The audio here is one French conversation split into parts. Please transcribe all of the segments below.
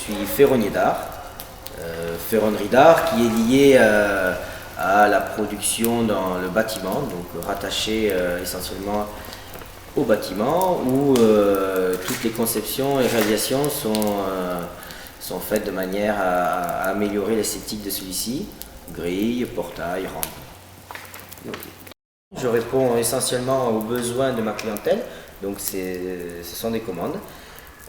suis ferronnier d'art, ferronnerie d'art qui est liée à la production dans le bâtiment, donc rattaché essentiellement au bâtiment où toutes les conceptions et réalisations sont faites de manière à améliorer l'esthétique de celui-ci, grille, portail, rampe. Okay. Je réponds essentiellement aux besoins de ma clientèle, donc ce sont des commandes.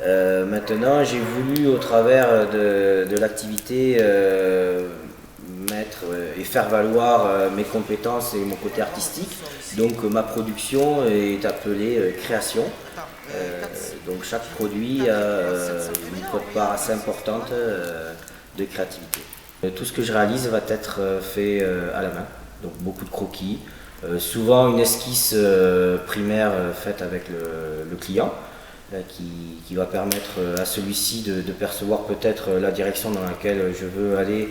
Maintenant, j'ai voulu, au travers de l'activité, mettre et faire valoir mes compétences et mon côté artistique. Donc ma production est appelée création. Donc chaque produit a une quote-part assez importante de créativité. Tout ce que je réalise va être fait à la main, donc beaucoup de croquis. Souvent une esquisse primaire faite avec le client qui va permettre à celui-ci de percevoir peut-être la direction dans laquelle je veux aller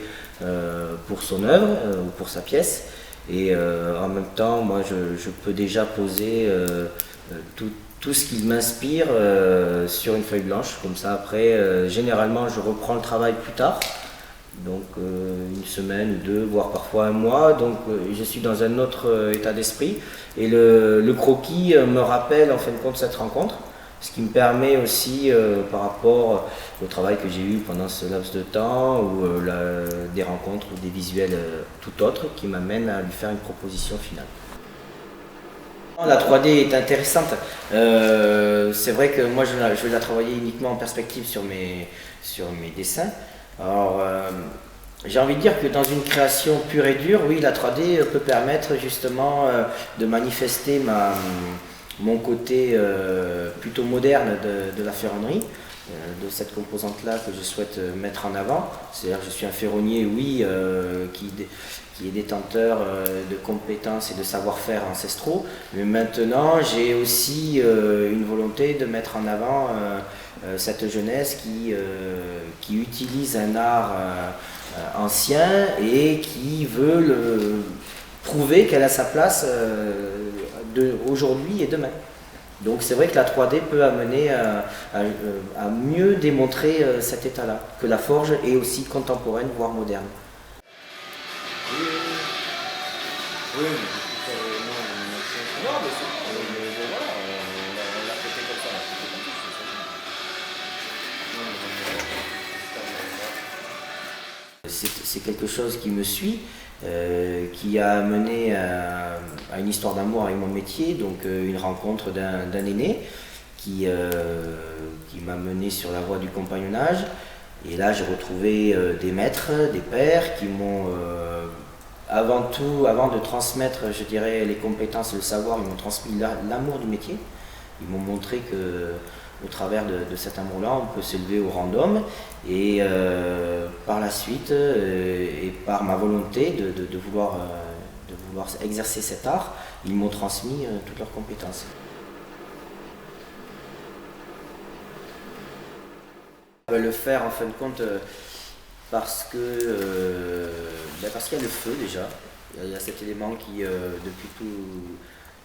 pour son œuvre ou pour sa pièce. Et en même temps, moi je peux déjà poser tout ce qui m'inspire sur une feuille blanche. Comme ça après, généralement je reprends le travail plus tard. Donc une semaine ou deux, voire parfois un mois, donc je suis dans un autre état d'esprit et le croquis me rappelle en fin de compte cette rencontre, ce qui me permet aussi par rapport au travail que j'ai eu pendant ce laps de temps ou des rencontres ou des visuels tout autres qui m'amènent à lui faire une proposition finale. La 3D est intéressante, c'est vrai que moi je vais la travailler uniquement en perspective sur mes dessins. Alors, j'ai envie de dire que dans une création pure et dure, oui, la 3D peut permettre justement de manifester mon côté plutôt moderne de la ferronnerie, de cette composante-là que je souhaite mettre en avant. C'est-à-dire que je suis un ferronnier, oui, qui est détenteur de compétences et de savoir-faire ancestraux, mais maintenant j'ai aussi une volonté de mettre en avant cette jeunesse qui utilise un art ancien et qui veut prouver qu'elle a sa place aujourd'hui et demain. Donc c'est vrai que la 3D peut amener à mieux démontrer cet état-là, que la forge est aussi contemporaine, voire moderne. Oui, mais non, mais voilà, on l'a traité comme ça, c'est quelque chose qui me suit, qui a amené à une histoire d'amour avec mon métier, donc une rencontre d'un aîné qui m'a mené sur la voie du compagnonnage. Et là j'ai retrouvé des maîtres, des pères qui m'ont avant tout, avant de transmettre, je dirais, les compétences et le savoir, ils m'ont transmis l'amour du métier. Ils m'ont montré que, au travers de cet amour-là, on peut s'élever au rang d'homme. Et par la suite, et par ma volonté de vouloir exercer cet art, ils m'ont transmis toutes leurs compétences. Le faire, en fin de compte, parce qu'il y a le feu déjà. Il y a cet élément qui, depuis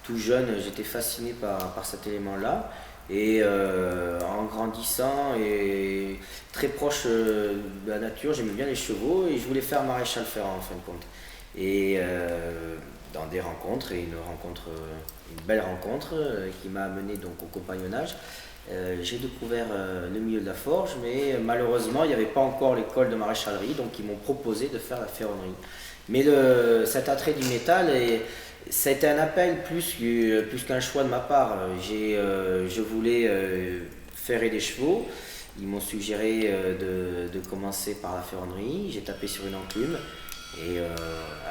tout jeune, j'étais fasciné par cet élément-là. Et en grandissant et très proche de la nature, j'aimais bien les chevaux et je voulais faire maréchal ferrant en fin de compte. Et dans des rencontres, et une belle rencontre qui m'a amené donc au compagnonnage, j'ai découvert le milieu de la forge, mais malheureusement il n'y avait pas encore l'école de maréchalerie, donc ils m'ont proposé de faire la ferronnerie. Mais cet attrait du métal, ça a été un appel plus qu'un choix de ma part. Je voulais ferrer des chevaux, ils m'ont suggéré de commencer par la ferronnerie, j'ai tapé sur une enclume. Et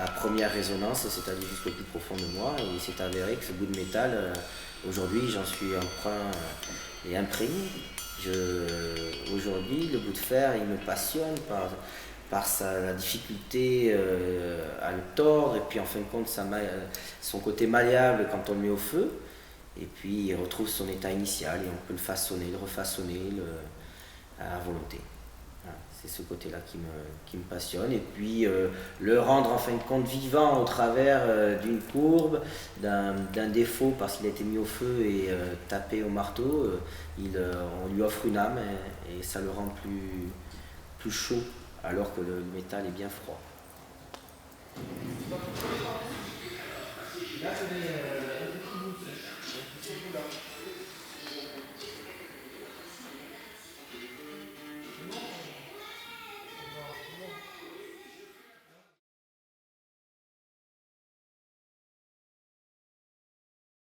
à première résonance, c'est allé jusqu'au plus profond de moi et il s'est avéré que ce bout de métal, aujourd'hui j'en suis emprunt et imprégné. Aujourd'hui, le bout de fer, il me passionne par la difficulté à le tordre et puis en fin de compte son côté malléable quand on le met au feu. Et puis il retrouve son état initial et on peut le façonner, le refaçonner à volonté. Voilà, c'est ce côté-là qui me passionne. Et puis le rendre en fin de compte vivant au travers d'une courbe, d'un défaut parce qu'il a été mis au feu et tapé au marteau, on lui offre une âme et ça le rend plus chaud alors que le métal est bien froid. Là,